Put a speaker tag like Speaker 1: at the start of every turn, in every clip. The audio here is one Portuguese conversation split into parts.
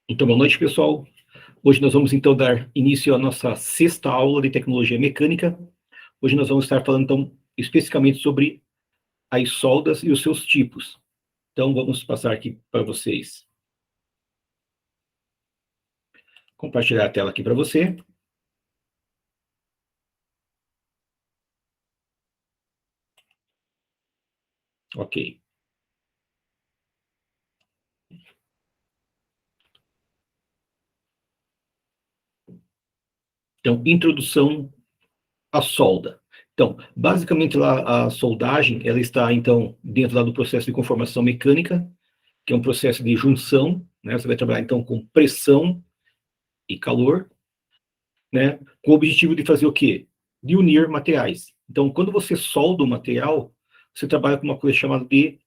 Speaker 1: Então, boa noite, pessoal. Hoje nós vamos, então, dar início à nossa sexta aula de tecnologia mecânica. Hoje nós vamos estar falando, então, especificamente sobre as soldas e os seus tipos. Então, vamos passar aqui para vocês. Compartilhar a tela aqui para você. Ok. Então, introdução à solda. Então, basicamente, lá, a soldagem, ela está, então, dentro lá do processo de conformação mecânica, que é um processo de junção, né? Você vai trabalhar, então, com pressão e calor, né? Com o objetivo de fazer o quê? De unir materiais. Então, quando você solda o material, você trabalha com uma coisa chamada de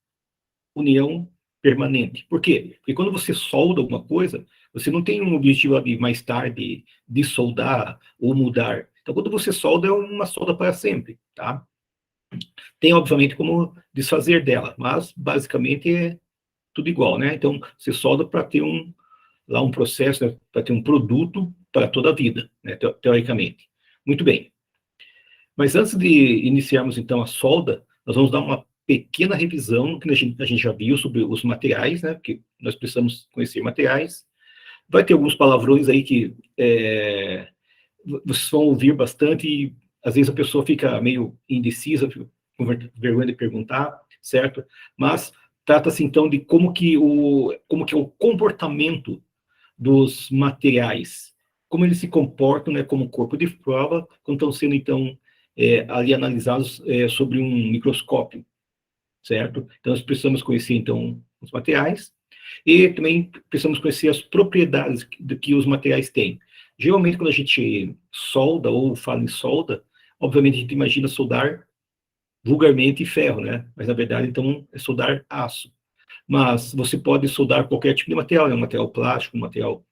Speaker 1: união permanente. Por quê? Porque quando você solda alguma coisa, você não tem um objetivo de mais tarde de soldar ou mudar. Então, quando você solda, é uma solda para sempre, tá? Tem, obviamente, como desfazer dela, mas, basicamente, é tudo igual, né? Então, você solda para ter lá um processo, né, para ter um produto para toda a vida, né, teoricamente. Muito bem. Mas antes de iniciarmos, então, a solda, nós vamos dar uma pequena revisão que a gente já viu sobre os materiais, né, porque nós precisamos conhecer materiais. Vai ter alguns palavrões aí que vocês vão ouvir bastante e, às vezes, a pessoa fica meio indecisa, com vergonha de perguntar, certo? Mas trata-se, então, de como que é o comportamento dos materiais, como eles se comportam, né, como corpo de prova, quando estão sendo, então, ali analisados sobre um microscópio, certo? Então, nós precisamos conhecer, então, os materiais e também precisamos conhecer as propriedades que os materiais têm. Geralmente, quando a gente solda ou fala em solda, obviamente a gente imagina soldar vulgarmente ferro, né? Mas, na verdade, então, é soldar aço. Mas você pode soldar qualquer tipo de material, né? Um material plástico, um material,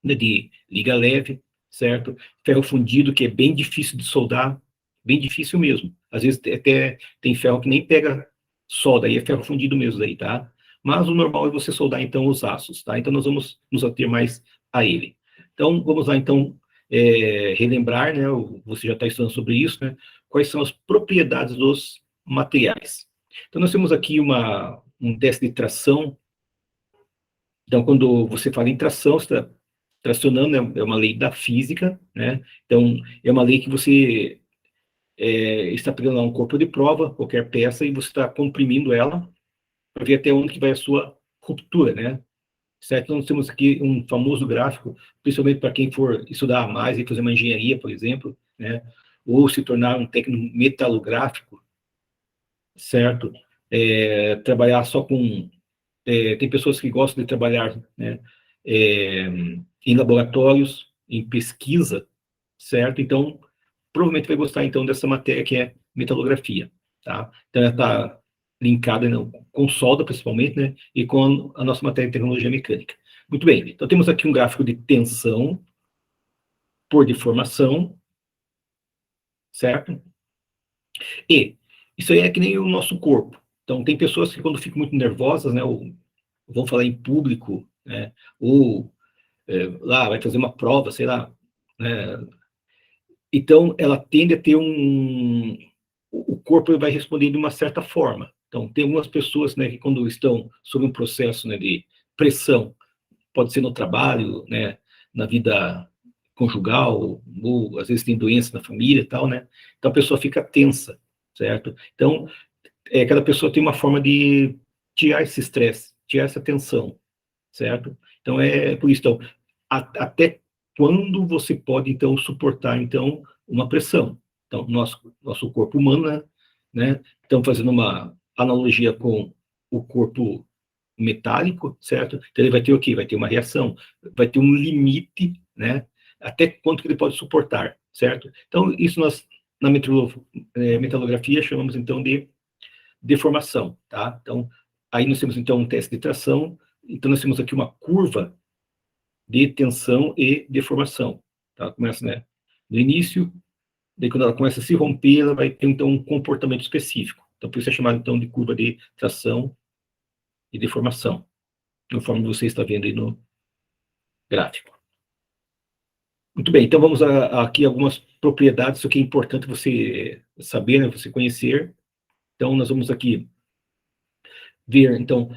Speaker 1: né, de liga leve, certo? Ferro fundido, que é bem difícil de soldar, bem difícil mesmo. Às vezes até tem ferro que nem pega solda, aí é ferro fundido mesmo aí, tá? Mas o normal é você soldar, então, os aços, tá? Então, nós vamos nos ater mais a ele. Então, vamos lá, então, relembrar, né? Você já está estudando sobre isso, né? Quais são as propriedades dos materiais. Então, nós temos aqui um teste de tração. Então, quando você fala em tração, você está tracionando, é uma lei da física, né? Então, é uma lei que você está pegando lá um corpo de prova, qualquer peça, e você está comprimindo ela para ver até onde que vai a sua ruptura, né? Certo? Então, nós temos aqui um famoso gráfico, principalmente para quem for estudar mais e fazer uma engenharia, por exemplo, né? Ou se tornar um técnico metalográfico, certo? Trabalhar só com tem pessoas que gostam de trabalhar, né, em laboratórios, em pesquisa, certo? Então, provavelmente vai gostar, então, dessa matéria que é metalografia, tá? Então, ela está linkada, não, com solda, principalmente, né, e com a nossa matéria de tecnologia mecânica. Muito bem, então temos aqui um gráfico de tensão por deformação, certo? E isso aí é que nem o nosso corpo. Então, tem pessoas que, quando ficam muito nervosas, né, ou vão falar em público, né, ou lá vai fazer uma prova, sei lá, né? Então ela tende a ter o corpo vai responder de uma certa forma. Então tem algumas pessoas, né, que quando estão sob um processo, né, de pressão, pode ser no trabalho, né, na vida conjugal, ou às vezes tem doença na família e tal, né? Então a pessoa fica tensa, certo? Então cada pessoa tem uma forma de tirar esse estresse, tirar essa tensão, certo? Então é por isso, então, até quando você pode, então, suportar, então, uma pressão. Então, nosso corpo humano, né? Então, fazendo uma analogia com o corpo metálico, certo? Então, ele vai ter o quê? Vai ter uma reação, vai ter um limite, né? Até quanto que ele pode suportar, certo? Então, isso nós, na metalografia, chamamos, então, de deformação, tá? Então, aí nós temos, então, um teste de tração. Então, nós temos aqui uma curva de tensão e deformação. Tá? Começa, né, no início, daí quando ela começa a se romper, ela vai ter, então, um comportamento específico. Então, por isso é chamado, então, de curva de tração e deformação, conforme você está vendo aí gráfico. Muito bem, então vamos aqui algumas propriedades, isso que é importante você saber, né, você conhecer. Então, nós vamos aqui ver, então,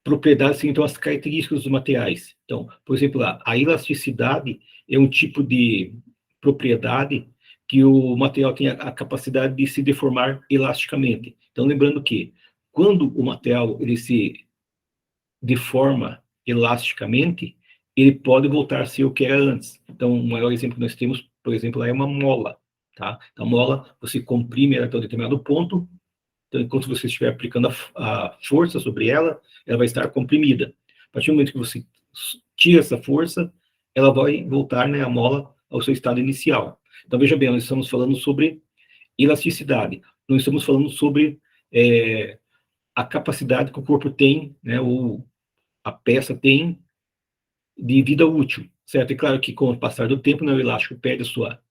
Speaker 1: propriedades, então, as características dos materiais. Então, por exemplo, a elasticidade é um tipo de propriedade que o material tem a capacidade de se deformar elasticamente. Então, lembrando que, quando o material ele se deforma elasticamente, ele pode voltar a ser o que era antes. Então, o maior exemplo que nós temos, por exemplo, é uma mola. Tá? Então, a mola, você comprime ela até um determinado ponto, então, enquanto você estiver aplicando a força sobre ela, ela vai estar comprimida. A partir do momento que você tira essa força, ela vai voltar, né, a mola ao seu estado inicial. Então, veja bem, nós estamos falando sobre elasticidade. Não estamos falando sobre a capacidade que o corpo tem, né, ou a peça tem de vida útil, certo? E claro que com o passar do tempo, né, o elástico perde a sua,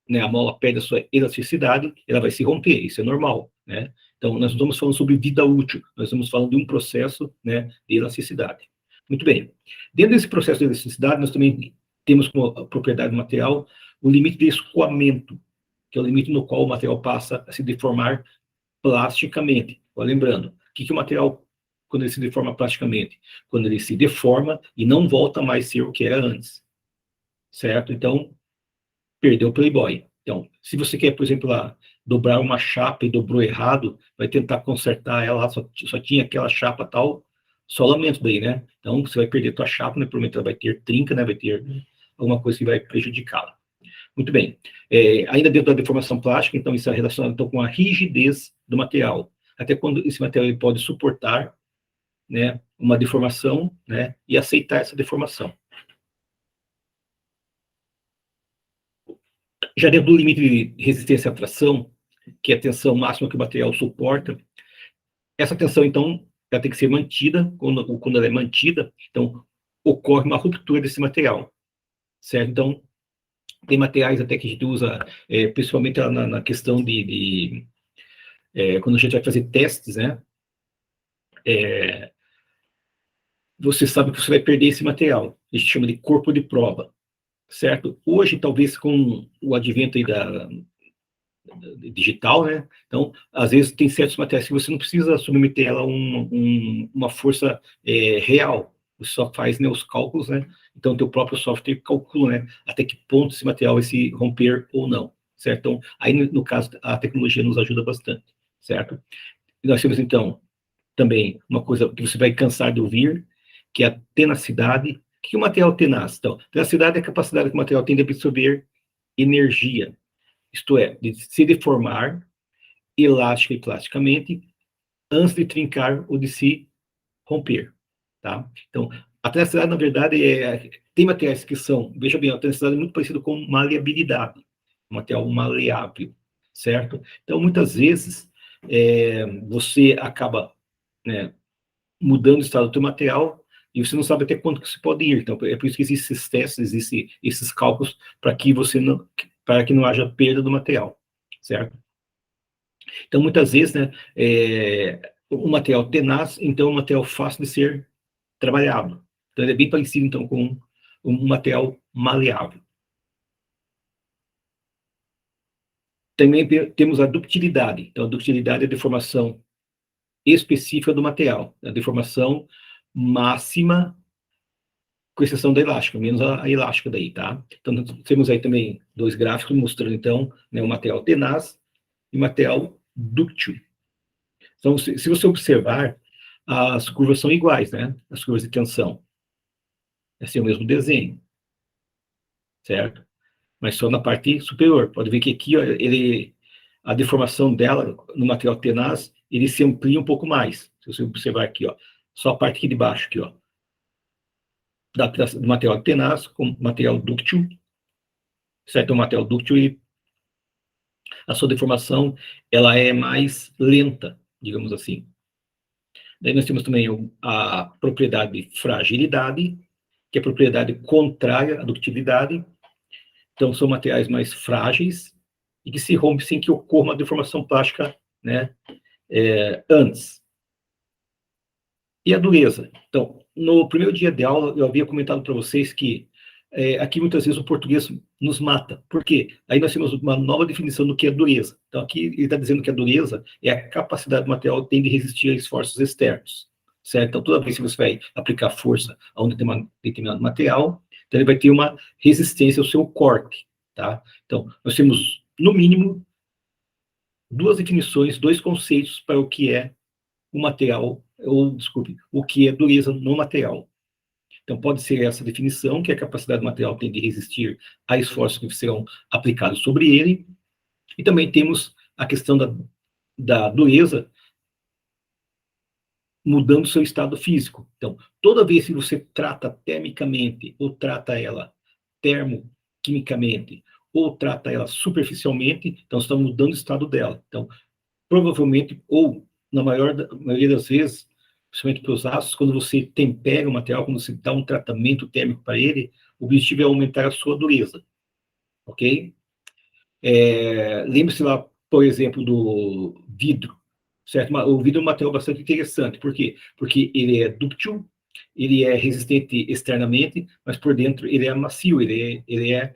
Speaker 1: né, a mola perde a sua elasticidade, ela vai se romper, isso é normal, né? Então, nós não estamos falando sobre vida útil, nós estamos falando de um processo, né, de elasticidade. Muito bem. Dentro desse processo de elasticidade, nós também temos como propriedade do material o limite de escoamento, que é o limite no qual o material passa a se deformar plasticamente. Lembrando, o que o material, quando ele se deforma plasticamente? Quando ele se deforma e não volta mais a ser o que era antes, certo? Então, perdeu o Playboy. Então, se você quer, por exemplo, dobrar uma chapa e dobrou errado, vai tentar consertar ela, só tinha aquela chapa tal, só lamento daí, né? Então, você vai perder a tua chapa, né? Provavelmente ela vai ter trinca, né? Vai ter alguma coisa que vai prejudicá-la. Muito bem. Ainda dentro da deformação plástica, então, isso é relacionado então, com a rigidez do material. Até quando esse material ele pode suportar, né, uma deformação, né, e aceitar essa deformação. Já dentro do limite de resistência à tração, que é a tensão máxima que o material suporta, essa tensão, então, ela tem que ser mantida. Quando ela é mantida, então, ocorre uma ruptura desse material, certo? Então, tem materiais até que a gente usa, principalmente na questão quando a gente vai fazer testes, né? Você sabe que você vai perder esse material. A gente chama de corpo de prova, certo? Hoje, talvez com o advento aí da digital, né? Então, às vezes tem certos materiais que você não precisa submeter ela a uma força real. Você só faz, né, os cálculos, né? Então, o teu próprio software calcula, né, até que ponto esse material vai se romper ou não, certo? Então, aí, no caso, a tecnologia nos ajuda bastante, certo? E nós temos, então, também uma coisa que você vai cansar de ouvir, que é a tenacidade. O que é o material tenaz? Então, tenacidade é a capacidade que o material tem de absorver energia, isto é, de se deformar elástica e plasticamente antes de trincar ou de se romper, tá? Então, a tenacidade, na verdade, tem materiais que são, veja bem, a tenacidade é muito parecida com maleabilidade, um material maleável, certo? Então, muitas vezes, você acaba, né, mudando o estado do teu material e você não sabe até quanto que você pode ir. Então, é por isso que existem esses testes, existem esses cálculos para que não haja perda do material, certo? Então, muitas vezes, né, o material tenaz, então, é um material fácil de ser trabalhado. Então, ele é bem parecido, então, com um material maleável. Também temos a ductilidade. Então, a ductilidade é a deformação específica do material, a deformação máxima, com exceção da elástica, menos a elástica daí, tá? Então, temos aí também dois gráficos mostrando, então, né, o material tenaz e o material dúctil. Então, se você observar, as curvas são iguais, né? As curvas de tensão. É assim, o mesmo desenho, certo? Mas só na parte superior. Pode ver que aqui, ó, a deformação dela no material tenaz, ele se amplia um pouco mais. Se você observar aqui, ó, só a parte aqui de baixo, aqui, ó, do material tenaz com material dúctil, certo? O material dúctil, a sua deformação, ela é mais lenta, digamos assim. Daí nós temos também a propriedade de fragilidade, que é a propriedade contrária à ductilidade. Então, são materiais mais frágeis e que se rompem sem que ocorra uma deformação plástica, né, antes. E a dureza? Então, no primeiro dia de aula, eu havia comentado para vocês que aqui muitas vezes o português nos mata. Por quê? Aí nós temos uma nova definição do que é dureza. Então, aqui ele está dizendo que a dureza é a capacidade do material que tem de resistir a esforços externos. Certo? Então, toda vez que você vai aplicar força a um determinado material, então ele vai ter uma resistência ao seu corte. Tá? Então, nós temos, no mínimo, duas definições, dois conceitos para o que é o material, ou, desculpe, o que é dureza no material. Então, pode ser essa definição, que a capacidade do material tem de resistir a esforços que serão aplicados sobre ele, e também temos a questão da dureza mudando seu estado físico. Então, toda vez que você trata termicamente, ou trata ela termoquimicamente, ou trata ela superficialmente, então você está mudando o estado dela. Então, provavelmente, ou na maioria das vezes, principalmente para os aços, quando você tempera o material, quando você dá um tratamento térmico para ele, o objetivo é aumentar a sua dureza, ok? Lembre-se lá, por exemplo, do vidro, certo? O vidro é um material bastante interessante, por quê? Porque ele é dúctil, ele é resistente externamente, mas por dentro ele é macio, ele é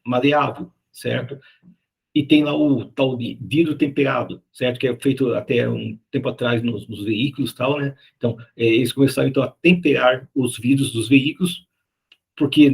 Speaker 1: maleável, certo? E tem lá o tal de vidro temperado, certo? Que é feito até um tempo atrás nos veículos e tal, né? Então, eles começaram então a temperar os vidros dos veículos, porque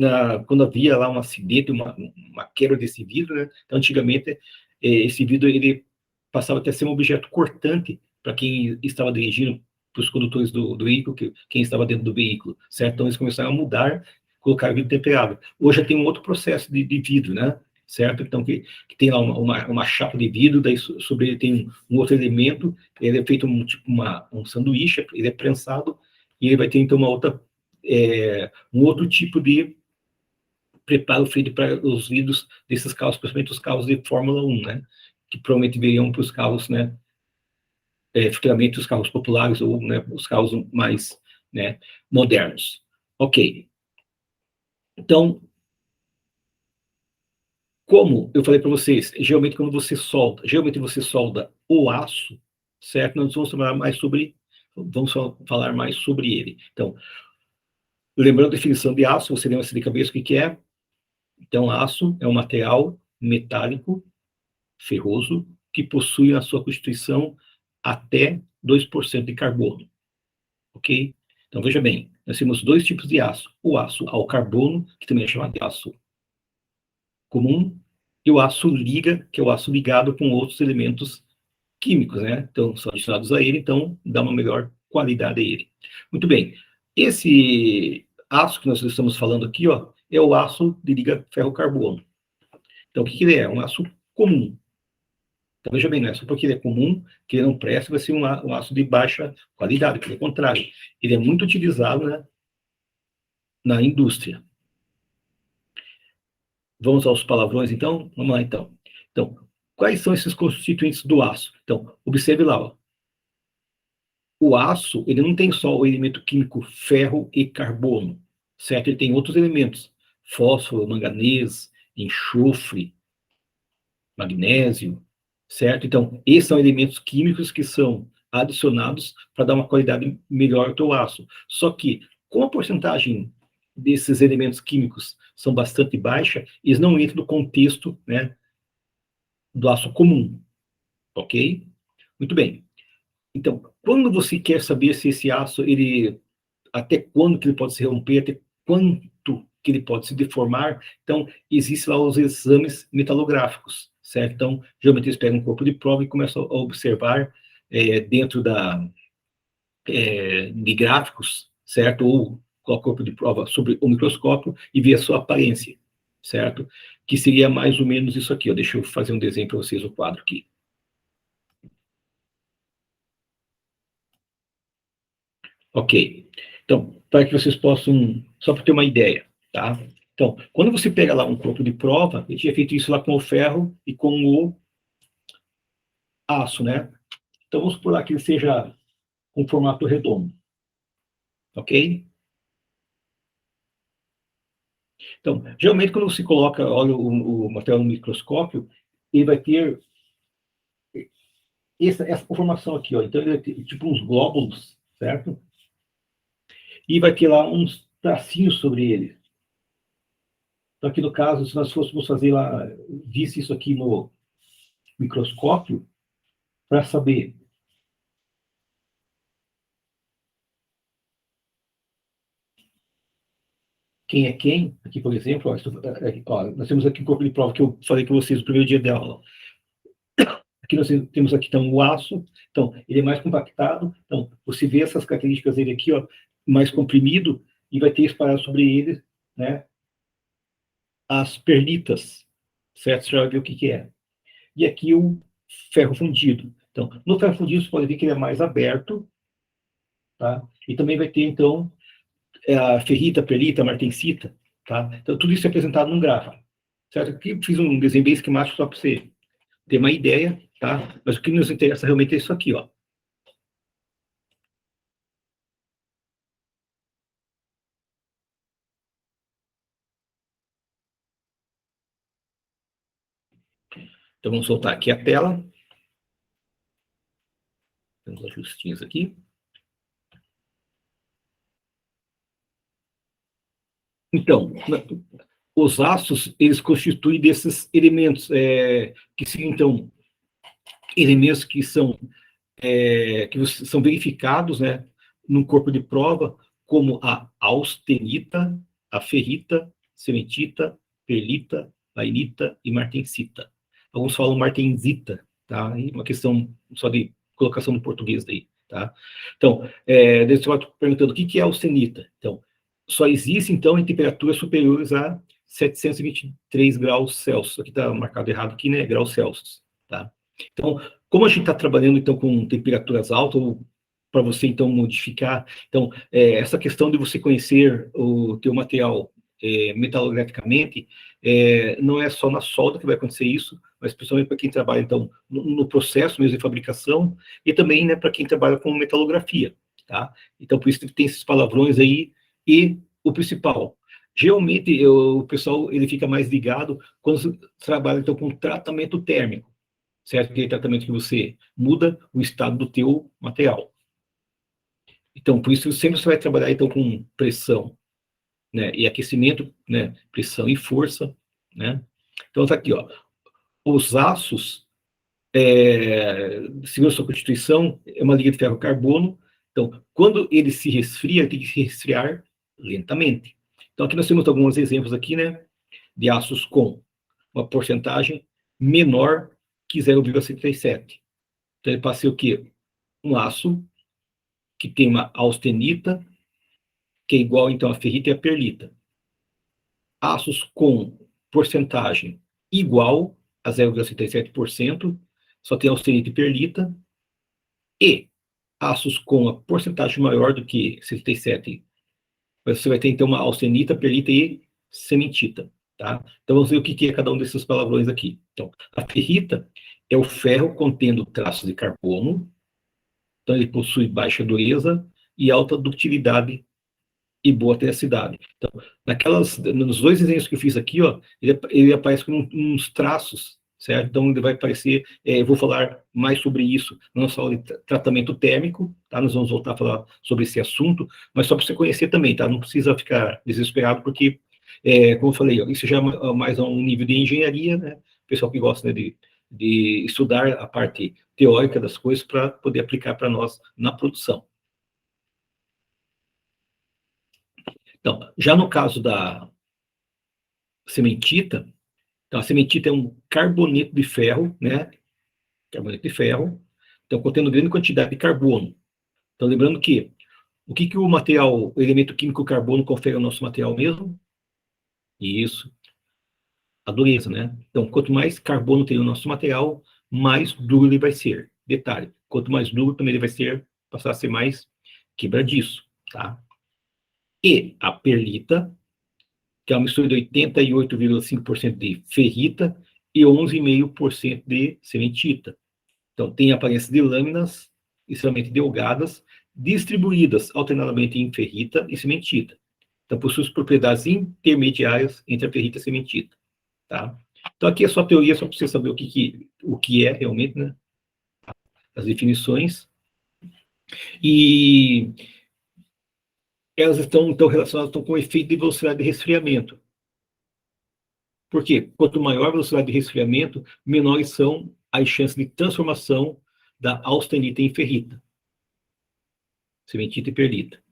Speaker 1: quando havia lá um acidente, uma quebra desse vidro, né? Então, antigamente, esse vidro ele passava até a ser um objeto cortante para quem estava dirigindo, para os condutores do veículo, quem estava dentro do veículo, certo? Então, eles começaram a mudar, colocar vidro temperado. Hoje já tem um outro processo de vidro, né? Certo? Então, que tem lá uma chapa de vidro, daí sobre ele tem um outro elemento, ele é feito tipo um sanduíche, ele é prensado, e ele vai ter então um outro tipo de preparo feito para os vidros desses carros, principalmente os carros de Fórmula 1, né? Que provavelmente viriam para os carros, né? Futuramente os carros populares ou, né, os carros mais, né, modernos. Ok. Então, como eu falei para vocês, geralmente geralmente você solda o aço, certo? Nós vamos falar mais sobre ele. Então, lembrando a definição de aço, você lembra-se de cabeça o que é? Então, aço é um material metálico, ferroso, que possui na sua constituição até 2% de carbono, ok? Então, veja bem, nós temos dois tipos de aço. O aço ao carbono, que também é chamado de aço comum, e o aço liga, que é o aço ligado com outros elementos químicos, né? Então, são adicionados a ele, então dá uma melhor qualidade a ele. Muito bem. Esse aço que nós estamos falando aqui, ó, é o aço de liga ferro-carbono. Então, o que ele é? Um aço comum. Então, veja bem, não é só porque ele é comum, que ele não presta, vai ser um aço de baixa qualidade, pelo contrário. Ele é muito utilizado, né, na indústria. Vamos aos palavrões, então? Vamos lá, então. Então, quais são esses constituintes do aço? Então, observe lá, ó. O aço, ele não tem só o elemento químico ferro e carbono, certo? Ele tem outros elementos, fósforo, manganês, enxofre, magnésio, certo? Então, esses são elementos químicos que são adicionados para dar uma qualidade melhor ao teu aço. Só que, como a porcentagem desses elementos químicos são bastante baixa, eles não entram no contexto, né, do aço comum, ok? Muito bem. Então, quando você quer saber se esse aço, até quando que ele pode se romper, até quanto que ele pode se deformar, então, existem lá os exames metalográficos, certo? Então, geralmente eles pegam um corpo de prova e começam a observar dentro de gráficos, certo? Ou coloca o corpo de prova sobre o microscópio e vê a sua aparência, certo? Que seria mais ou menos isso aqui, ó. Deixa eu fazer um desenho para vocês, o quadro aqui. Ok. Então, para que vocês possam, só para ter uma ideia, tá? Então, quando você pega lá um corpo de prova, eu tinha feito isso lá com o ferro e com o aço, né? Então, vamos supor lá que ele seja um formato redondo, ok? Então, geralmente, quando você olha o material no microscópio, ele vai ter essa conformação aqui, ó. Então, ele vai ter tipo uns glóbulos, certo? e vai ter lá uns tracinhos sobre ele. Então, aqui no caso, se nós fôssemos fazer lá, visse isso aqui no microscópio, para saber quem é quem, aqui, por exemplo, ó, nós temos aqui o corpo de prova que eu falei com vocês no primeiro dia de aula. Aqui nós temos aqui, então, o aço, então, ele é mais compactado, então, você vê essas características dele aqui, ó, mais comprimido, e vai ter espalhado sobre ele, né, as perlitas, certo? Você já vai ver o que que é. E aqui o ferro fundido. Então, no ferro fundido, você pode ver que ele é mais aberto, tá? E também vai ter, então, a ferrita, perlita, martensita, tá? Então, tudo isso é apresentado num gráfico, certo? Aqui fiz um desenho bem esquemático só para você ter uma ideia, tá? Mas o que nos interessa realmente é isso aqui, ó. Então, vamos soltar aqui a tela. Temos ajustinhos aqui. Então, os aços, eles constituem desses elementos, que são, então, elementos que são são verificados, né, no corpo de prova, como a austenita, a ferrita, cementita, perlita, bainita e martensita. Alguns falam martensita, tá? E uma questão só de colocação no português daí, tá? Então, você vai perguntando o que é austenita. Então, só existe, então, em temperaturas superiores a 723 graus Celsius. Aqui está marcado errado aqui, né? Graus Celsius, tá? Então, como a gente está trabalhando, então, com temperaturas altas, para você, então, modificar, então, essa questão de você conhecer o teu material metalograficamente, não é só na solda que vai acontecer isso, mas principalmente para quem trabalha, então, no processo mesmo de fabricação, e também, né, para quem trabalha com metalografia, tá? Então, por isso que tem esses palavrões aí, e o principal, geralmente, o pessoal, ele fica mais ligado quando você trabalha, então, com tratamento térmico, certo? Aquele tratamento que você muda o estado do teu material. Então, por isso, sempre você vai trabalhar, então, com pressão, né? E aquecimento, né? Pressão e força, né? Então, tá aqui, ó. Os aços, segundo a sua constituição, é uma liga de ferro-carbono. Então, quando ele se resfria, ele tem que se resfriar lentamente. Então, aqui nós temos alguns exemplos aqui, né? De aços com uma porcentagem menor que 0,77. Então, ele passa a ser o quê? Um aço que tem uma austenita, que é igual, então, a ferrita e a perlita. Aços com porcentagem igual a 0,77%, só tem austenita e perlita, e aços com a porcentagem maior do que 77, você vai ter, então, uma austenita, perlita e cementita, tá? Então, vamos ver o que é cada um desses palavrões aqui. Então, a ferrita é o ferro contendo traços de carbono, então ele possui baixa dureza e alta ductilidade e boa tenacidade. Então, nos dois desenhos que eu fiz aqui, ó, ele aparece com uns traços, certo? Então, ele vai aparecer, eu vou falar mais sobre isso na nossa aula de tratamento térmico, tá? Nós vamos voltar a falar sobre esse assunto, mas só para você conhecer também, tá? Não precisa ficar desesperado, porque, como eu falei, ó, isso já é mais a um nível de engenharia, né? O pessoal que gosta, né, de estudar a parte teórica das coisas para poder aplicar para nós na produção. Então, já no caso da cementita, então a cementita é um carboneto de ferro, né? Carboneto de ferro, então contendo grande quantidade de carbono. Então, lembrando que que o material, o elemento químico carbono confere ao nosso material mesmo? Isso, a dureza, né? Então, quanto mais carbono tem no nosso material, mais duro ele vai ser. Detalhe, quanto mais duro, também ele vai ser, passar a ser mais quebradiço, tá? E a perlita, que é uma mistura de 88,5% de ferrita e 11,5% de cementita. Então, tem aparência de lâminas extremamente delgadas, distribuídas alternadamente em ferrita e cementita. Então, possui propriedades intermediárias entre a ferrita e a cementita. Tá? Então, aqui é só teoria, só para você saber o que é realmente, né? As definições. E elas estão, então, relacionadas com o efeito de velocidade de resfriamento. Por quê? Quanto maior a velocidade de resfriamento, menores são as chances de transformação da austenita em ferrita, cementita e perlita.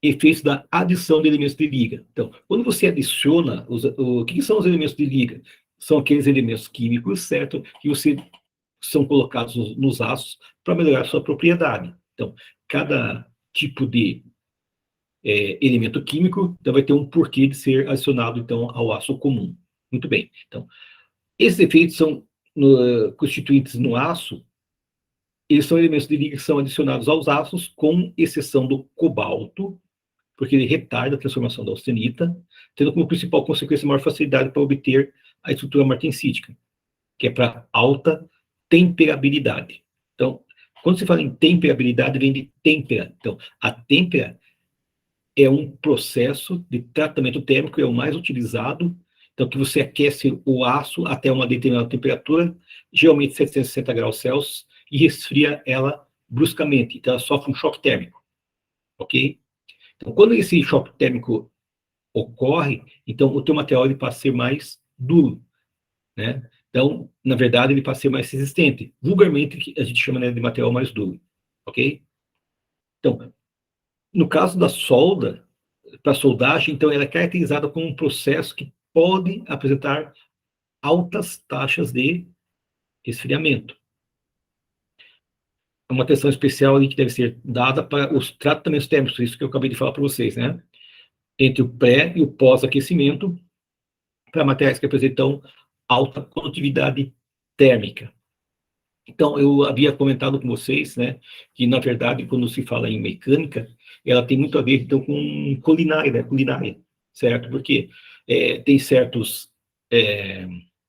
Speaker 1: Efeitos da adição de elementos de liga. Então, quando você adiciona, o que são os elementos de liga? São aqueles elementos químicos, certo? Que você são colocados nos aços para melhorar a sua propriedade. Então, cada tipo de elemento químico então, vai ter um porquê de ser adicionado então ao aço comum. Muito bem. Então, esses efeitos são constituintes no aço, eles são elementos de liga que são adicionados aos aços, com exceção do cobalto, porque ele retarda a transformação da austenita, tendo como principal consequência maior facilidade para obter a estrutura martensítica, que é para alta temperabilidade. Então, quando se fala em temperabilidade, vem de têmpera. Então, a têmpera é um processo de tratamento térmico, é o mais utilizado, então que você aquece o aço até uma determinada temperatura, geralmente 760 graus Celsius, e resfria ela bruscamente, então ela sofre um choque térmico, ok? Então, quando esse choque térmico ocorre, então o teu material ele passa a ser mais duro, né? Então, na verdade, ele passa a ser mais resistente. Vulgarmente, a gente chama, né, de material mais duro, ok? Então, no caso da solda, para soldagem, então, ela é caracterizada como um processo que pode apresentar altas taxas de resfriamento. É uma atenção especial ali que deve ser dada para os tratamentos térmicos, isso que eu acabei de falar para vocês, né? Entre o pré e o pós-aquecimento, para materiais que apresentam alta condutividade térmica. Então, eu havia comentado com vocês, né, que, na verdade, quando se fala em mecânica, ela tem muito a ver, então, com culinária, né, culinária, certo? Porque tem certos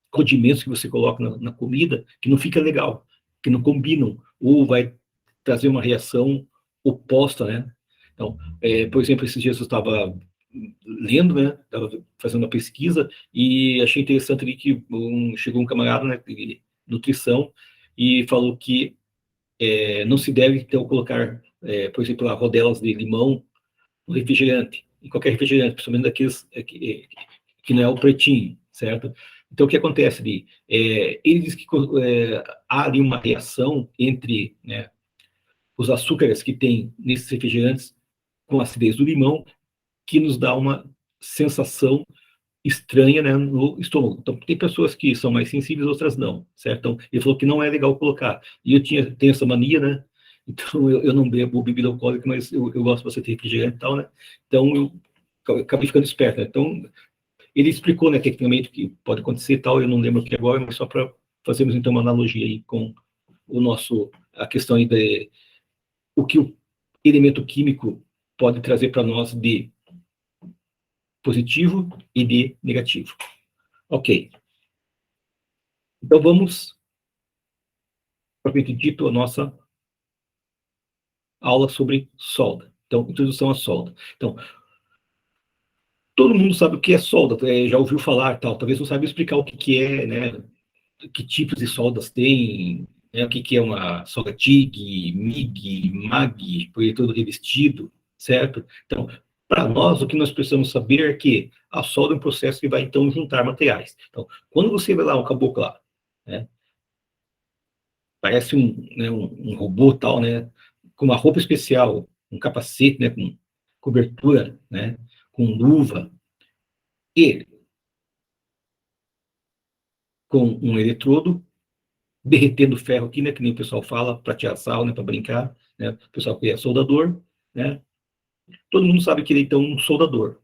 Speaker 1: condimentos que você coloca na comida que não fica legal, que não combinam, ou vai trazer uma reação oposta, né? Então, por exemplo, esses dias eu estava lendo, né, estava fazendo uma pesquisa e achei interessante ali que chegou um camarada, né, de nutrição, e falou que não se deve, então, colocar, por exemplo, rodelas de limão no refrigerante, em qualquer refrigerante, principalmente daqueles que não é o pretinho, certo? Então, o que acontece ali? Ele diz que há ali uma reação entre, né, os açúcares que tem nesses refrigerantes com a acidez do limão, que nos dá uma sensação estranha, né, no estômago. Então, tem pessoas que são mais sensíveis, outras não, certo? Então, ele falou que não é legal colocar. E tenho essa mania, né? Então, eu não bebo bebida alcoólica, mas eu gosto bastante de refrigerante e tal, né? Então, eu acabei ficando esperto, né? Então, ele explicou, né, tecnicamente o que pode acontecer e tal, eu não lembro aqui agora, mas só para fazermos, então, uma analogia aí com a questão aí de o que o elemento químico pode trazer para nós de positivo e de negativo. Ok. Então, vamos, propriamente dito, a nossa aula sobre solda. Então, introdução à solda. Então, todo mundo sabe o que é solda, já ouviu falar, tal, talvez não saiba explicar o que é, né, que tipos de soldas tem, né, o que é uma solda TIG, MIG, MAG, projetor revestido, certo? Então, para nós, o que nós precisamos saber é que a solda é um processo que vai, então, juntar materiais. Então, quando você vê lá um caboclo lá, né, parece um robô tal, né, com uma roupa especial, um capacete, né, com cobertura, né, com luva, e com um eletrodo, derretendo ferro aqui, né, que nem o pessoal fala, para tirar sal, né, para brincar, né, o pessoal que é soldador, né, todo mundo sabe que ele é, então, um soldador.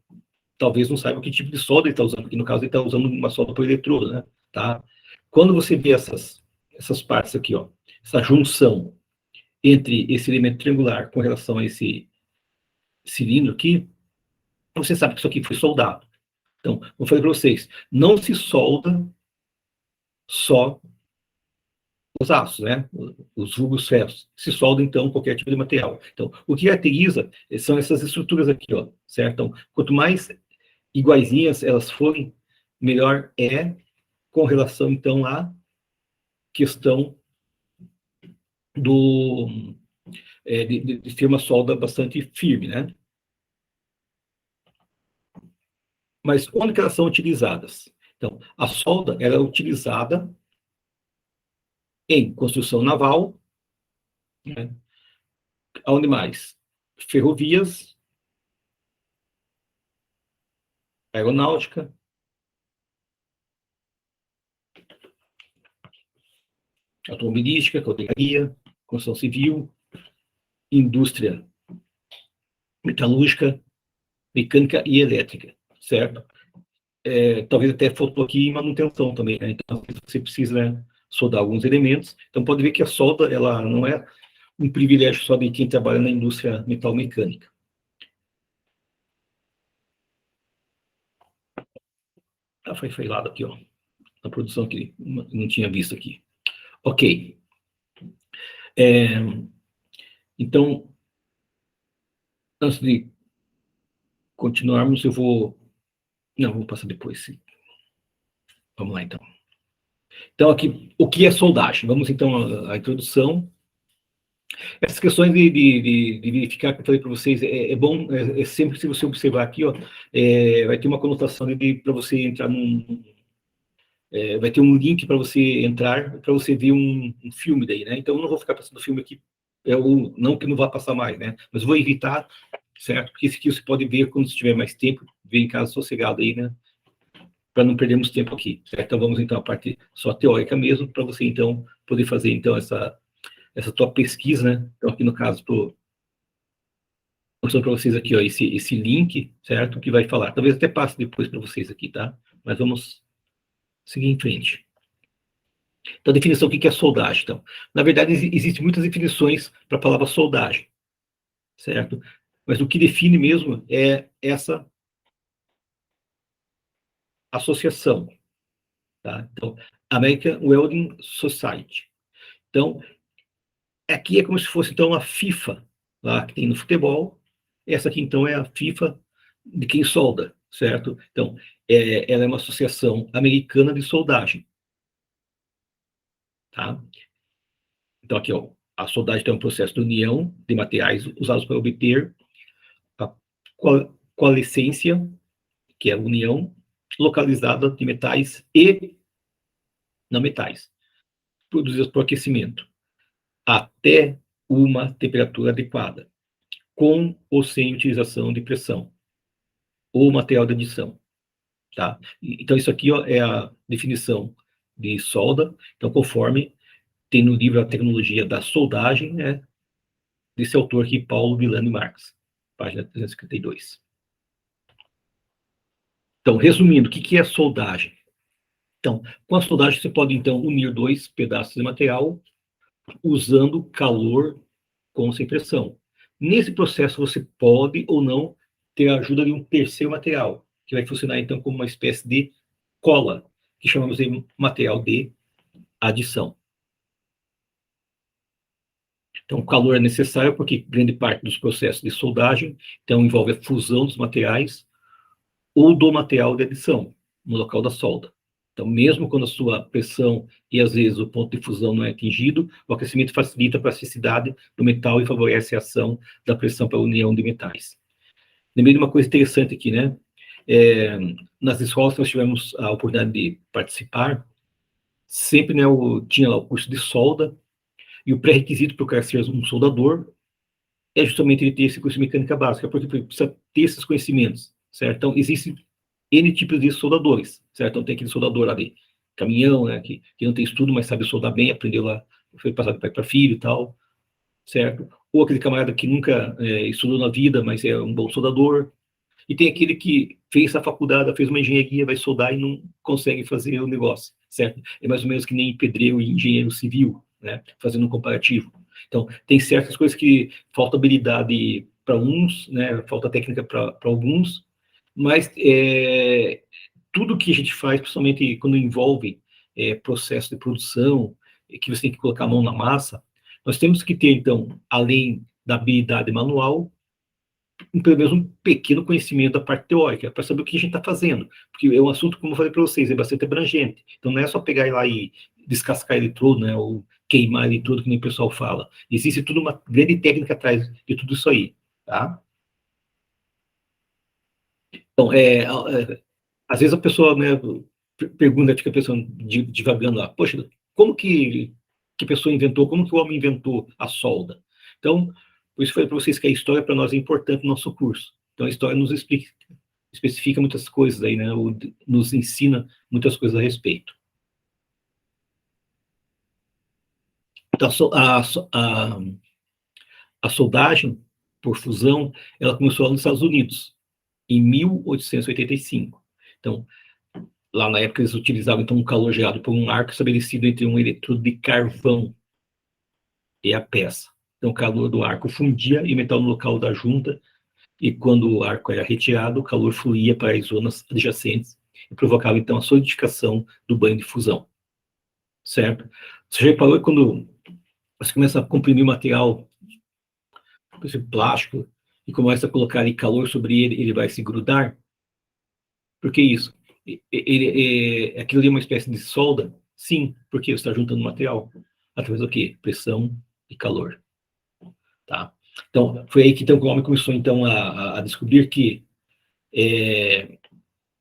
Speaker 1: Talvez não saiba que tipo de solda ele está usando, porque no caso ele está usando uma solda por eletrodo, né, tá? Quando você vê essas partes aqui, ó, essa junção entre esse elemento triangular com relação a esse cilindro aqui, você sabe que isso aqui foi soldado. Então, eu falei para vocês, não se solda só os aços, né? Os vulgos ferros. Se solda, então, qualquer tipo de material. Então, o que caracteriza são essas estruturas aqui, ó, certo? Então, quanto mais iguaizinhas elas forem, melhor é com relação, então, à questão de ter uma solda bastante firme, né? Mas onde que elas são utilizadas? Então, a solda ela é utilizada em construção naval, né? Onde mais? Ferrovias, aeronáutica, automobilística, caldeiraria, construção civil, indústria metalúrgica, mecânica e elétrica, certo? Talvez até faltou aqui manutenção também, né? Então, você precisa, né, soldar alguns elementos. Então, pode ver que a solda, ela não é um privilégio só de quem trabalha na indústria metalmecânica. Foi failado aqui, ó, na produção que não tinha visto aqui. Ok. Então, antes de continuarmos, eu vou... Não, vou passar depois. Sim. Vamos lá, então. Então, aqui, o que é soldagem? Vamos, então, à introdução. Essas questões de verificar que eu falei para vocês, é bom, sempre se você observar aqui, ó, vai ter uma conotação para você entrar vai ter um link para você entrar, para você ver um filme daí, né? Então, eu não vou ficar passando filme aqui, não que não vá passar mais, né? Mas vou evitar, certo? Porque esse aqui você pode ver quando você tiver mais tempo, ver em casa sossegado aí, né? Para não perdermos tempo aqui, certo? Então, vamos, então, à parte só teórica mesmo, para você, então, poder fazer, então, essa tua pesquisa, né? Então, aqui no caso, estou mostrando para vocês aqui, ó, esse link, certo? Que vai falar. Talvez até passe depois para vocês aqui, tá? Mas vamos seguir em frente. Então, a definição, o que é soldagem? Então, na verdade, existem muitas definições para a palavra soldagem, certo? Mas o que define mesmo é essa associação, tá? Então, American Welding Society. Então, aqui é como se fosse, então, a FIFA, lá que tem no futebol. Essa aqui, então, é a FIFA de quem solda, certo? Então, ela é uma associação americana de soldagem, tá? Então, aqui, ó, a soldagem é um processo de união de materiais usados para obter a coalescência, que é a união localizada de metais e não metais, produzidos por aquecimento, até uma temperatura adequada, com ou sem utilização de pressão, ou material de adição, tá? Então, isso aqui, ó, é a definição de solda. Então, conforme tem no livro A Tecnologia da Soldagem, né, desse autor aqui, Paulo Villani Marx, página 352. Então, resumindo, o que é soldagem? Então, com a soldagem você pode, então, unir dois pedaços de material usando calor com sem pressão. Nesse processo, você pode ou não ter a ajuda de um terceiro material, que vai funcionar, então, como uma espécie de cola, que chamamos de material de adição. Então, o calor é necessário porque grande parte dos processos de soldagem, então, envolve a fusão dos materiais ou do material de adição no local da solda. Então, mesmo quando a sua pressão e, às vezes, o ponto de fusão não é atingido, o aquecimento facilita a plasticidade do metal e favorece a ação da pressão para a união de metais. Lembrei de uma coisa interessante aqui, né? Nas escolas nós tivemos a oportunidade de participar, sempre, né, tinha lá o curso de solda, e o pré-requisito para o cara ser um soldador é justamente ele ter esse curso de mecânica básica, porque ele precisa ter esses conhecimentos, certo? Então, existem N tipos de soldadores, certo? Então, tem aquele soldador lá de caminhão, né, que não tem estudo, mas sabe soldar bem, aprendeu lá, foi passado de pai para filho e tal, certo? Ou aquele camarada que nunca estudou na vida, mas é um bom soldador. E tem aquele que fez a faculdade, fez uma engenharia, vai soldar e não consegue fazer o negócio, certo? É mais ou menos que nem pedreiro e engenheiro civil, né? Fazendo um comparativo. Então, tem certas coisas que falta habilidade para uns, né? Falta técnica para alguns, mas tudo que a gente faz, principalmente quando envolve processo de produção, que você tem que colocar a mão na massa, nós temos que ter, então, além da habilidade manual, pelo menos um pequeno conhecimento da parte teórica, para saber o que a gente está fazendo. Porque é um assunto, como eu falei para vocês, é bastante abrangente. Então, não é só pegar lá e descascar eletrodo, né, ou queimar eletrodo, que nem o pessoal fala. Existe tudo uma grande técnica atrás de tudo isso aí, tá? Então, às vezes a pessoa, né, pergunta, fica pensando, divagando lá, poxa, como que a pessoa inventou, como que o homem inventou a solda? Então, por isso eu falei para vocês que a história para nós é importante no nosso curso. Então, a história nos explica, especifica muitas coisas aí, né, nos ensina muitas coisas a respeito. Então, a soldagem por fusão, ela começou lá nos Estados Unidos, em 1885. Então, lá na época eles utilizavam então um calor gerado por um arco estabelecido entre um eletrodo de carvão e a peça. Então, o calor do arco fundia e o metal no local da junta, e quando o arco era retirado, o calor fluía para as zonas adjacentes e provocava então a solidificação do banho de fusão. Certo? Você já reparou que quando você começa a comprimir o material, por exemplo, plástico, e começa a colocar ali calor sobre ele, ele vai se grudar? Por que isso? Aquilo ali é uma espécie de solda? Sim, porque você está juntando material. Através do quê? Pressão e calor. Tá? Então, foi aí que então, o homem começou então, a descobrir que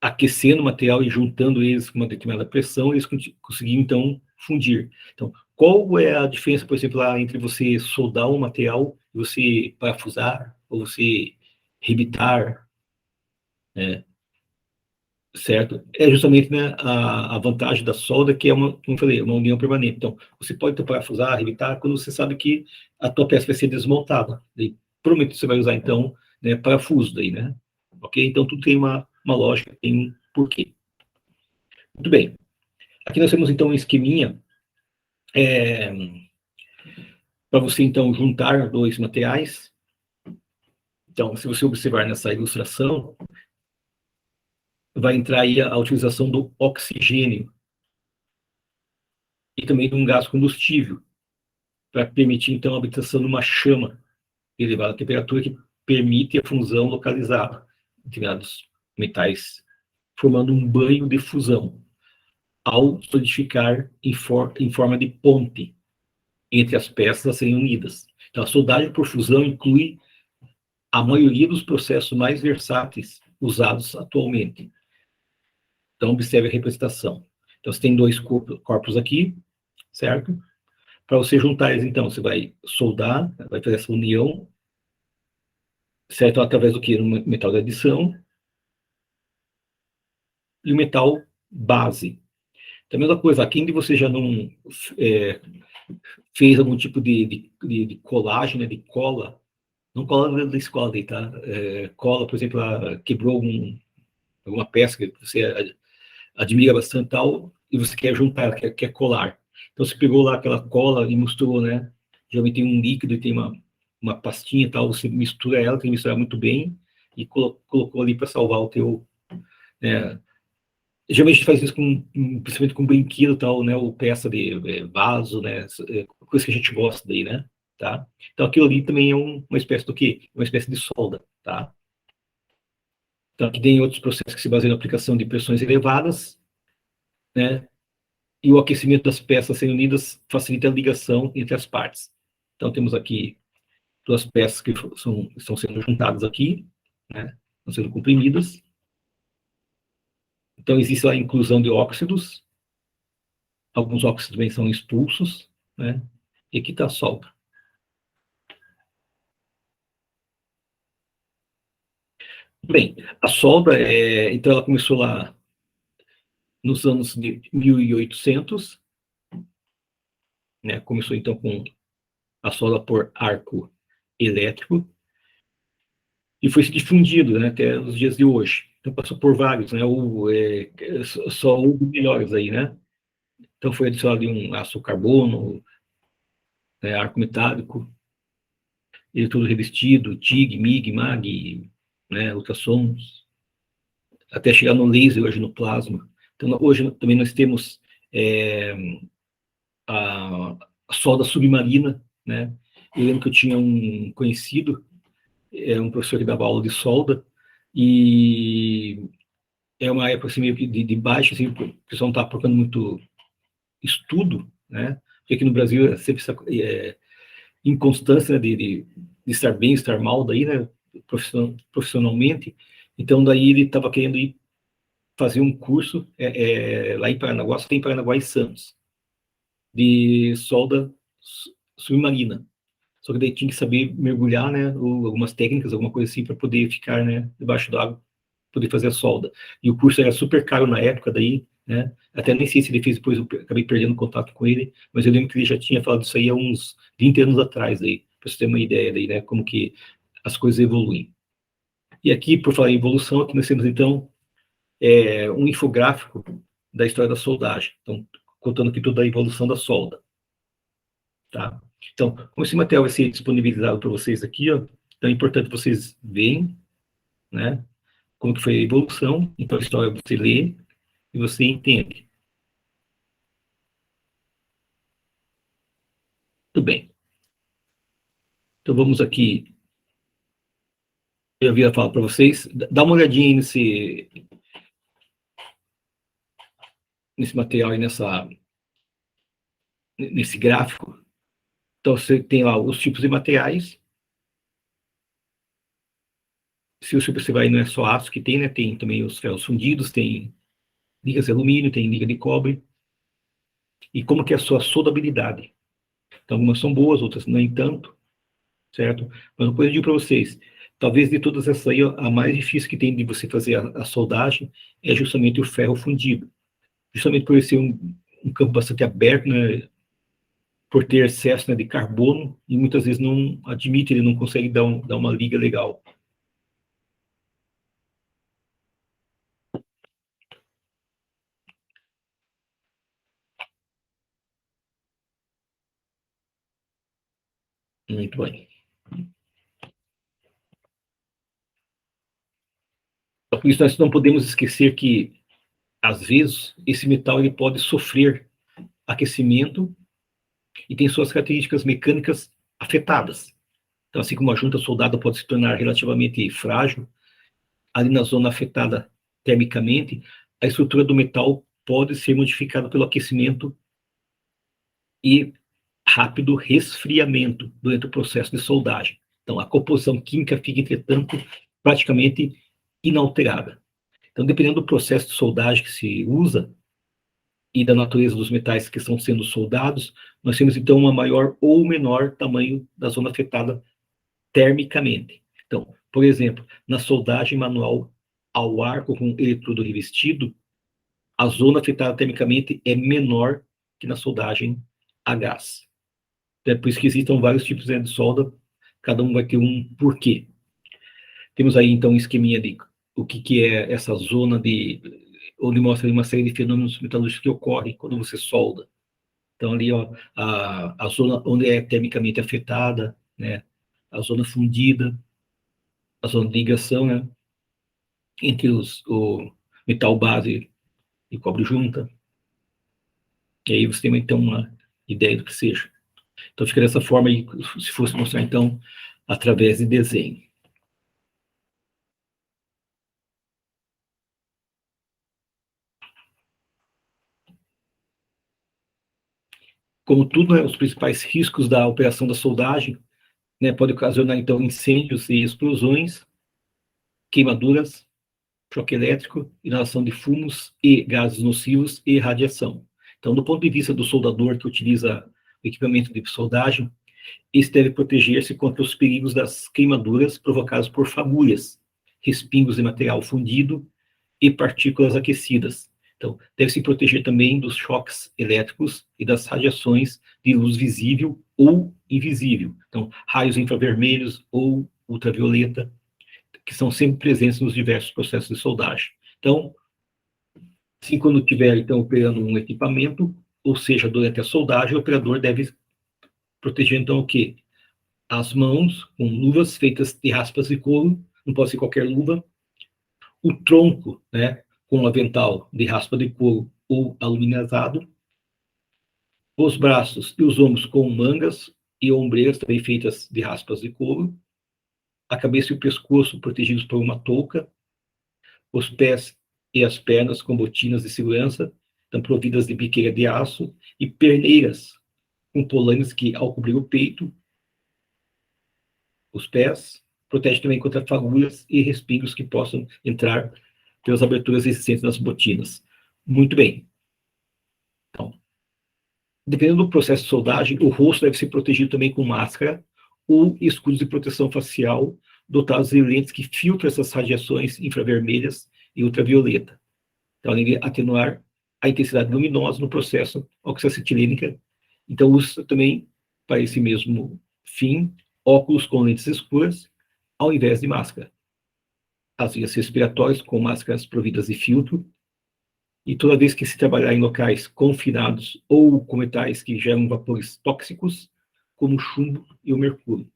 Speaker 1: aquecendo o material e juntando eles com uma determinada pressão, eles conseguiam então fundir. Então, qual é a diferença, por exemplo, lá entre você soldar um material e você parafusar, ou você rebitar, né? Certo? É justamente, né, a vantagem da solda, que é como eu falei, uma união permanente. Então, você pode parafusar, arrebitar, quando você sabe que a tua peça vai ser desmontada. Daí, provavelmente você vai usar, então, né, parafuso daí, né? Ok? Então, tudo tem uma lógica, tem um porquê. Muito bem. Aqui nós temos, então, um esqueminha para você, então, juntar dois materiais. Então, se você observar nessa ilustração, vai entrar aí a utilização do oxigênio e também de um gás combustível, para permitir, então, a habilitação de uma chama de elevada temperatura que permite a fusão localizada de determinados metais, formando um banho de fusão, ao solidificar em forma de ponte entre as peças a serem unidas. Então, a soldagem por fusão inclui a maioria dos processos mais versáteis usados atualmente. Então, observe a representação. Então, você tem dois corpos aqui, certo? Para você juntar eles, então, você vai soldar, vai fazer essa união, certo? Através do que? No metal de adição e o metal base. Então, a mesma coisa, quem de você já não fez algum tipo de colagem, né, de cola, não cola da escola daí, tá? Cola, por exemplo, quebrou alguma peça que você admira bastante tal, e você quer juntar, quer colar. Então, você pegou lá aquela cola e misturou, né? Geralmente tem um líquido e tem uma pastinha e tal, você mistura ela, tem que misturar muito bem, e colocou ali para salvar o teu... Né? Geralmente a gente faz isso principalmente com brinquedo e tal, né? Ou peça de vaso, né? Coisa que a gente gosta daí, né? Tá? Então, aquilo ali também é uma espécie do quê? Uma espécie de solda, tá? Então, aqui tem outros processos que se baseiam na aplicação de pressões elevadas, né? E o aquecimento das peças sendo unidas facilita a ligação entre as partes. Então, temos aqui duas peças que estão sendo juntadas aqui, né? Estão sendo comprimidas. Então, existe a inclusão de óxidos, alguns óxidos também são expulsos, né? E aqui está a solda. Bem, a solda, então, ela começou lá nos anos de 1800, né? Começou, então, com a solda por arco elétrico, e foi se difundido, né, até os dias de hoje. Então passou por vários, né, só houve melhores aí, né. Então foi adicionado um aço carbono, né, arco metálico, ele todo revestido, TIG, MIG, MAG, né, ultrassons, até chegar no laser hoje no plasma. Então hoje também nós temos a solda submarina, né. Eu lembro que eu tinha um conhecido, um professor que dava aula de solda, e é uma época assim, meio que de baixa, assim, o pessoal não está procurando muito estudo, né? Porque aqui no Brasil é sempre essa inconstância, né, de estar bem, estar mal, daí, né, profissionalmente. Então, daí ele estava querendo ir fazer um curso lá em Paranaguá, só tem Paranaguá e Santos, de solda submarina. Só que daí tinha que saber mergulhar, né, ou algumas técnicas, alguma coisa assim, para poder ficar, né, debaixo d'água, poder fazer a solda. E o curso era super caro na época, daí, né, até nem sei se ele fez depois, eu acabei perdendo contato com ele, mas eu lembro que ele já tinha falado isso aí há uns 20 anos atrás, aí, para você ter uma ideia daí, né, como que as coisas evoluem. E aqui, por falar em evolução, aqui nós temos, então, um infográfico da história da soldagem. Então, contando aqui toda a evolução da solda. Tá? Então, como esse material vai ser disponibilizado para vocês aqui, ó, então é importante vocês verem, né, como que foi a evolução. Então, a história você lê e você entende. Tudo bem. Então, vamos aqui. Eu havia falado para vocês, dá uma olhadinha aí nesse material e nesse gráfico. Então, você tem lá os tipos de materiais. Se você observar aí, não é só aço que tem, né? Tem também os ferros fundidos, tem ligas de alumínio, tem liga de cobre. E como que é a sua soldabilidade. Então, algumas são boas, outras nem tanto, certo? Mas uma coisa eu digo para vocês, talvez de todas essas aí, a mais difícil que tem de você fazer a soldagem é justamente o ferro fundido. Justamente por ser um campo bastante aberto, né? Por ter excesso, né, de carbono, e muitas vezes não admite, ele não consegue dar uma liga legal. Muito bem. Então, por isso nós não podemos esquecer que, às vezes, esse metal ele pode sofrer aquecimento e tem suas características mecânicas afetadas. Então, assim como a junta soldada pode se tornar relativamente frágil, ali na zona afetada termicamente, a estrutura do metal pode ser modificada pelo aquecimento e rápido resfriamento durante o processo de soldagem. Então, a composição química fica, entretanto, praticamente inalterada. Então, dependendo do processo de soldagem que se usa e da natureza dos metais que estão sendo soldados, nós temos, então, uma maior ou menor tamanho da zona afetada termicamente. Então, por exemplo, na soldagem manual ao arco com eletrodo revestido, a zona afetada termicamente é menor que na soldagem a gás. É por isso que existem vários tipos de solda, cada um vai ter um porquê. Temos aí, então, um esqueminha de o que é essa zona onde mostra uma série de fenômenos metalúrgicos que ocorrem quando você solda. Então, ali, ó, a zona onde é termicamente afetada, né, a zona fundida, a zona de ligação, né, entre o metal base e cobre junta. E aí você tem, então, uma ideia do que seja. Então, fica dessa forma aí, se fosse mostrar, então, através de desenho. Como tudo, né, os principais riscos da operação da soldagem, né, pode ocasionar, então, incêndios e explosões, queimaduras, choque elétrico, inalação de fumos e gases nocivos e radiação. Então, do ponto de vista do soldador que utiliza o equipamento de soldagem, esse deve proteger-se contra os perigos das queimaduras provocadas por fagulhas, respingos de material fundido e partículas aquecidas. Então, deve se proteger também dos choques elétricos e das radiações de luz visível ou invisível. Então, raios infravermelhos ou ultravioleta, que são sempre presentes nos diversos processos de soldagem. Então, se quando estiver, então, operando um equipamento, ou seja, durante a soldagem, o operador deve proteger, então, o quê? As mãos com luvas feitas de raspas de couro, não pode ser qualquer luva, o tronco, né, com um avental de raspa de couro ou aluminizado, os braços e os ombros com mangas e ombreiras também feitas de raspas de couro, a cabeça e o pescoço protegidos por uma touca, os pés e as pernas com botinas de segurança, então providas de biqueira de aço, e perneiras com polainas que, ao cobrir o peito, os pés, protege também contra fagulhas e respingos que possam entrar pelas aberturas existentes nas botinas. Muito bem. Então, dependendo do processo de soldagem, o rosto deve ser protegido também com máscara ou escudos de proteção facial dotados de lentes que filtram essas radiações infravermelhas e ultravioleta. Então, além de atenuar a intensidade luminosa no processo oxacetilênica, então usa também, para esse mesmo fim, óculos com lentes escuras, ao invés de máscara. As vias respiratórias com máscaras providas de filtro, e toda vez que se trabalhar em locais confinados ou com metais que geram vapores tóxicos, como o chumbo e o mercúrio.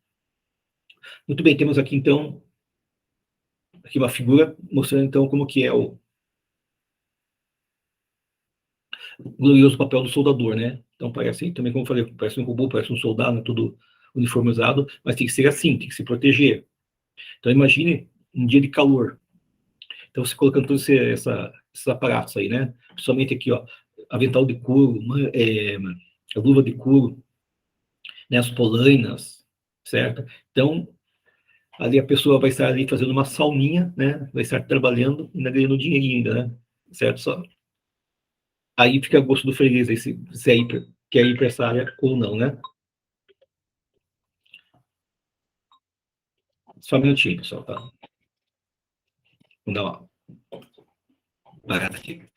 Speaker 1: Muito bem, temos aqui então aqui uma figura mostrando então como que é o glorioso papel do soldador, né? Então parece, também como eu falei, parece um robô, parece um soldado, né? Tudo uniformizado, mas tem que ser assim, tem que se proteger. Então imagine um dia de calor. Então você colocando todos esses aparatos aí, né? Principalmente aqui, ó, avental de couro, a luva de couro, né? As polainas, certo? Então ali a pessoa vai estar ali fazendo uma sauninha, né? Vai estar trabalhando e ainda ganhando dinheirinho ainda, né? Certo? Só. Aí fica a gosto do freguês, aí se é quer ir para essa área ou não, né? Só um minutinho, pessoal, tá? Vamos dar uma parada aqui.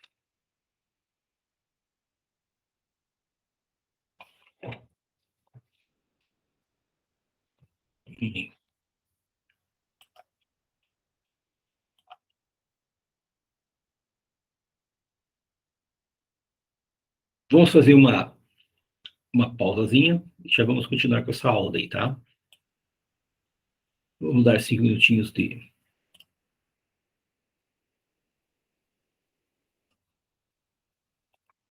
Speaker 1: Vamos fazer uma pausazinha e já vamos continuar com essa aula aí, tá? Vamos dar 5 minutinhos de